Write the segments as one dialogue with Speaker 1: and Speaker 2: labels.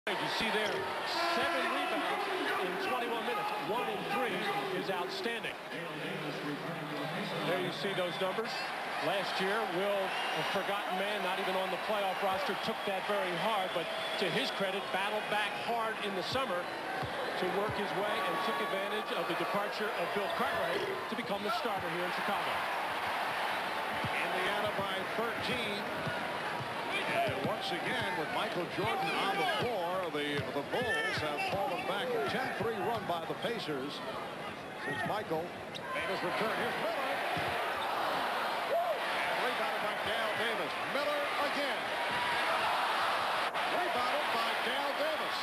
Speaker 1: You see there, 7 rebounds in 21 minutes. 1 in 3 is outstanding. There you see those numbers. Last year, Will, a forgotten man, not even on the playoff roster, took that very hard, but to his credit, battled back hard in the summer to work his way and took advantage of the departure of Bill Cartwright to become the starter here in Chicago.
Speaker 2: Indiana by 13. And once again, with Michael Jordan on the floor, the Bulls have fallen back. A 10-3 run by the Pacers since Michael made his return. Here's Miller. And rebounded by Dale Davis. Miller again. Rebounded by Dale Davis.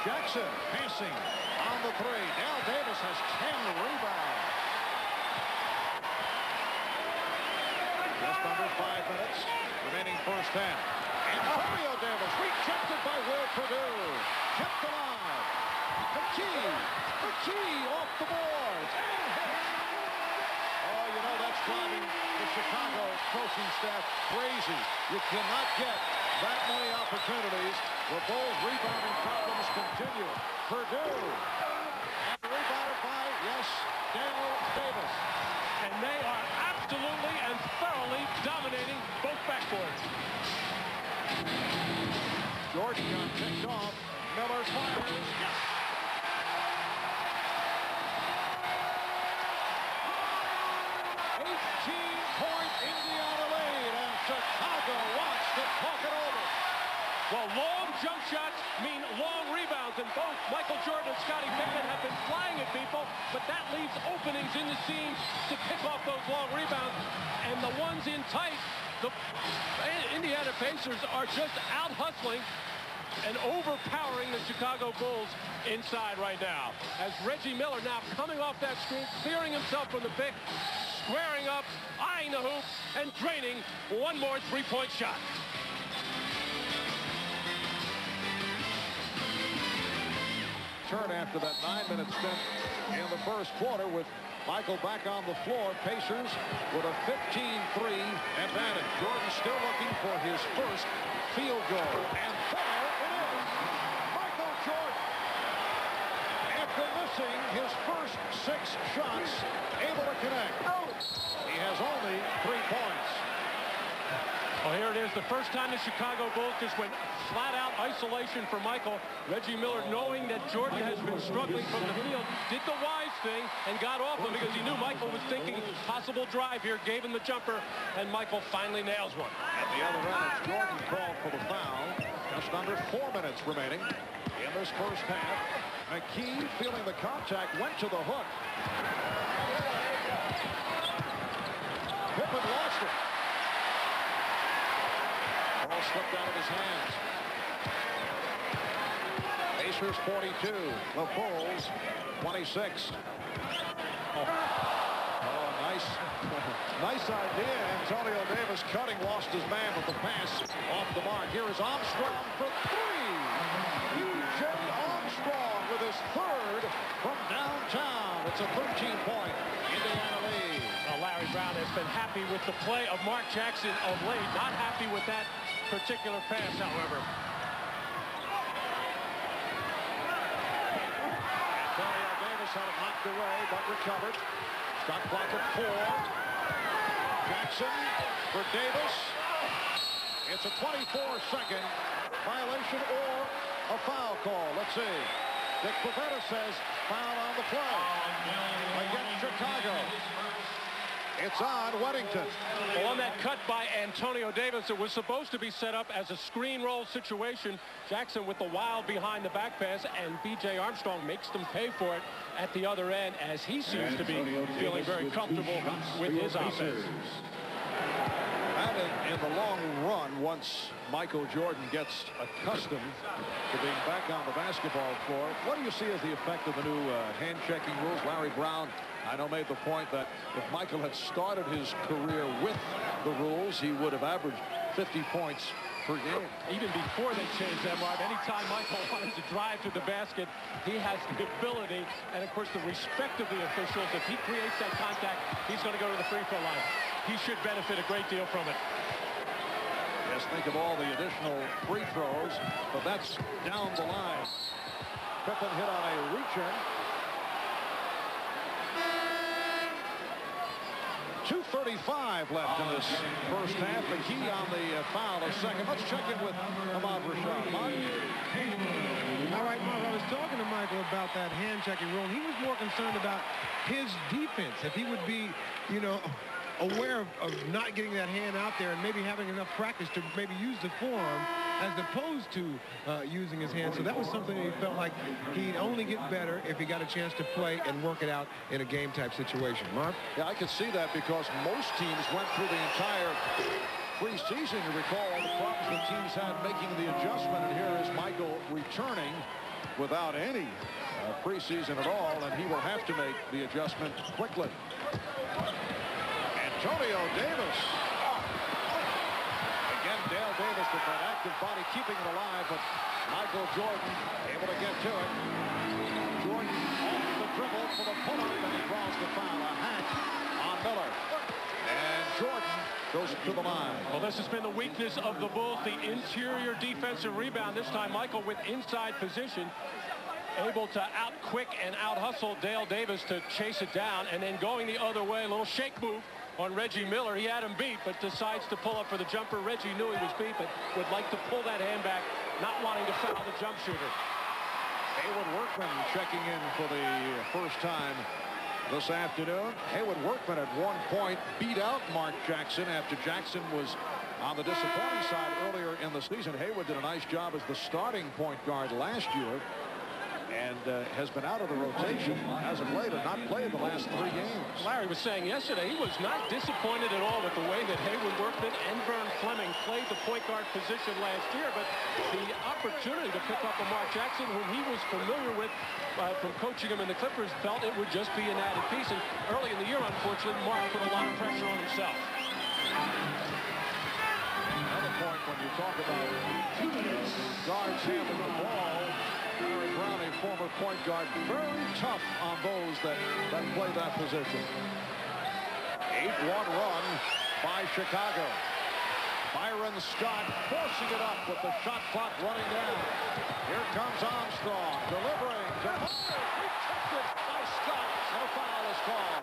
Speaker 2: Jackson passing on the three. Dale Davis has 10 rebounds. Just under 5 minutes remaining first half. Antonio Davis rejected by Will Perdue. Kept alive. McKee off the boards. Oh, you know, that's driving the Chicago coaching staff crazy. You cannot get that many opportunities. The Bulls' rebounding problems continue. Perdue. And rebounded by, yes, Dale Davis.
Speaker 1: And they are absolutely and thoroughly dominating both backboards.
Speaker 2: Jordan got picked off. Miller fires. Yes. 18-point Indiana lead, and Chicago wants to talk it over.
Speaker 1: Well, long jump shots mean long rebounds, and both Michael Jordan and Scottie Pippen have been flying at people, but that leaves openings in the seams to pick off those long rebounds. And the ones in tight, the Indiana Pacers are just out hustling and overpowering the Chicago Bulls inside right now. As Reggie Miller now coming off that screen, clearing himself from the pick, squaring up, eyeing the hoop, and draining one more three-point shot.
Speaker 2: Turn after that 9-minute stint in the first quarter with Michael back on the floor. Pacers with a 15-3 advantage. Jordan still looking for his first field goal. And there it is. Michael Jordan, after missing his first 6 shots, able to connect. He has only 3 points.
Speaker 1: Well, here it is, the first time the Chicago Bulls just went flat-out isolation for Michael. Reggie Miller, knowing that Jordan has been struggling from the field, did the wise thing and got off him because he knew Michael was thinking possible drive here, gave him the jumper, and Michael finally nails one.
Speaker 2: At the other end, it's Jordan called for the foul. Just under 4 minutes remaining in this first half. McKee, feeling the contact, went to the hook. Pippen lost it. Ball slipped out of his hands. Pacers 42. The Bulls 26. Nice idea. Antonio Davis cutting, lost his man, but the pass off the mark. Here is Armstrong for 3. E.J. Armstrong with his third from downtown. It's a 13-point Indiana lead.
Speaker 1: Well, Larry Brown has been happy with the play of Mark Jackson of late. Not happy with that particular pass, however.
Speaker 2: Antonio Davis had it knocked away, but recovered. Shot clock at 4. Jackson for Davis. It's a 24-second violation or a foul call. Let's see. Dick Pavetta says foul on the play against Chicago. It's on Weddington.
Speaker 1: Well, on that cut by Antonio Davis, it was supposed to be set up as a screen roll situation. Jackson with the wild behind the back pass, and B.J. Armstrong makes them pay for it at the other end, as he seems to be feeling very comfortable with his offense.
Speaker 2: And in the long run, once Michael Jordan gets accustomed to being back on the basketball floor, what do you see as the effect of the new hand-checking rules? Larry Brown, I know, made the point that if Michael had started his career with the rules, he would have averaged 50 points per game.
Speaker 1: Even before they changed them, Marv, anytime Michael wanted to drive to the basket, he has the ability and, of course, the respect of the officials. If he creates that contact, he's going to go to the free throw line. He should benefit a great deal from it.
Speaker 2: Just think of all the additional free throws, but that's down the line. Pippen hit on a return. 2:35 left in this first half. McKee on the foul a second. Let's check in with Ahmad Rashad.
Speaker 3: All right, Mark, I was talking to Michael about that hand-checking rule. He was more concerned about his defense. If he would be, you know, aware of not getting that hand out there and maybe having enough practice to maybe use the forearm as opposed to using his hand. So that was something that he felt like he'd only get better if he got a chance to play and work it out in a game-type situation. Mark?
Speaker 2: Yeah, I could see that because most teams went through the entire preseason. You recall all the problems the teams had making the adjustment, and here is Michael returning without any preseason at all, and he will have to make the adjustment quickly. Antonio Davis. Again, Dale Davis with that active body keeping it alive, but Michael Jordan able to get to it. Jordan off the dribble for the pull-up, and he draws the foul. A hack on Miller. And Jordan goes to the line.
Speaker 1: Well, this has been the weakness of the Bulls, the interior defensive rebound. This time, Michael with inside position, able to out-quick and out-hustle Dale Davis to chase it down, and then going the other way, a little shake move on Reggie Miller. He had him beat, but decides to pull up for the jumper. Reggie knew he was beat, but would like to pull that hand back, not wanting to foul the jump shooter.
Speaker 2: Haywood Workman checking in for the first time this afternoon. Haywood Workman at one point beat out Mark Jackson after Jackson was on the disappointing side earlier in the season. Haywood did a nice job as the starting point guard last year, and has been out of the rotation as of late and not played the last 3 games.
Speaker 1: Larry was saying yesterday he was not disappointed at all with the way that Haywood Workman and Vern Fleming played the point guard position last year, but the opportunity to pick up a Mark Jackson, whom he was familiar with from coaching him in the Clippers, felt it would just be an added piece. And early in the year, unfortunately, Mark put a lot of pressure on himself.
Speaker 2: Another point when you talk about guards handling the ball, Larry Brown, a former point guard, very tough on those that play that position. 8-1 run by Chicago. Byron Scott forcing it up with the shot clock running down. Here comes Armstrong delivering to Hunter. Rejected by Scott, and a foul is called.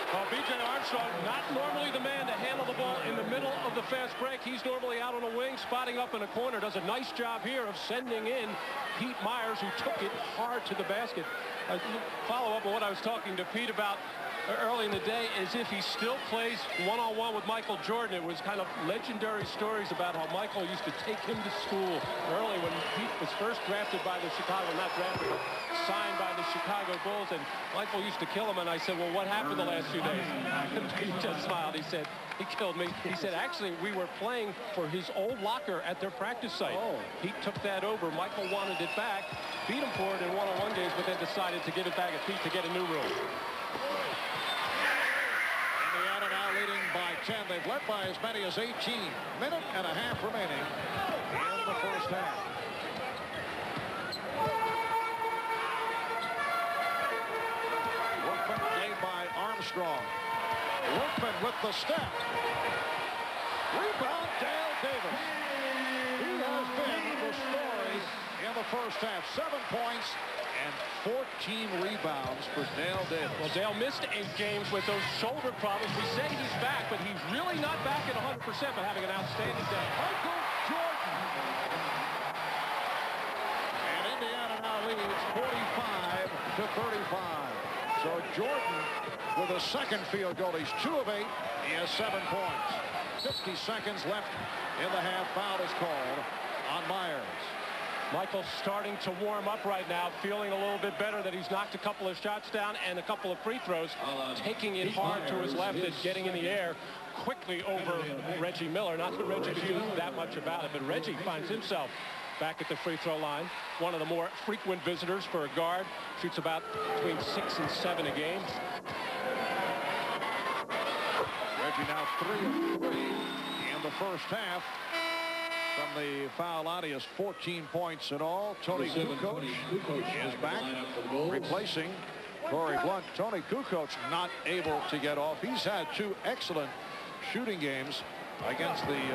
Speaker 1: Well, B.J. Armstrong, not normally the man to handle the ball in the middle of the fast break. He's normally out on a wing, spotting up in a corner. Does a nice job here of sending in Pete Myers, who took it hard to the basket. Follow up on what I was talking to Pete about early in the day, is if he still plays one-on-one with Michael Jordan. It was kind of legendary stories about how Michael used to take him to school early when Pete was first drafted by the Chicago, not drafted, but signed by the Chicago Bulls, and Michael used to kill him. And I said, well, what happened the last few days? He just smiled. He said, he killed me. He said, actually, we were playing for his old locker at their practice site. Pete took that over. Michael wanted it back, beat him for it in one-on-one games, but then decided to give it back at Pete to get a new room.
Speaker 2: Indiana now leading by 10. They've led by as many as 18. Minute and a half remaining in the first half. Workman made by Armstrong. Workman with the step. Rebound, Dale Davis. He has been the story in the first half. 7 points and 14 rebounds for Dale Davis.
Speaker 1: Well, Dale missed 8 games with those shoulder problems. We say he's back, but he's really not back at 100%, but having an outstanding day.
Speaker 2: Michael Jordan. And Indiana now leads 45-35. So Jordan with a second field goal. He's 2 of 8. He has 7 points. 50 seconds left in the half. Foul is called on Myers.
Speaker 1: Michael's starting to warm up right now, feeling a little bit better that he's knocked a couple of shots down and a couple of free throws, taking it hard to his left and getting in the air quickly over Reggie Miller. Not that Reggie could do that much about it, but Reggie finds himself back at the free throw line. One of the more frequent visitors for a guard. Shoots about between 6 and 7 a game.
Speaker 2: Reggie now 3 of 3 in the first half. From the foul line, he has 14 points in all. Tony Kukoc is back, replacing Corey Blunt. Tony Kukoc not able to get off. He's had 2 excellent shooting games against the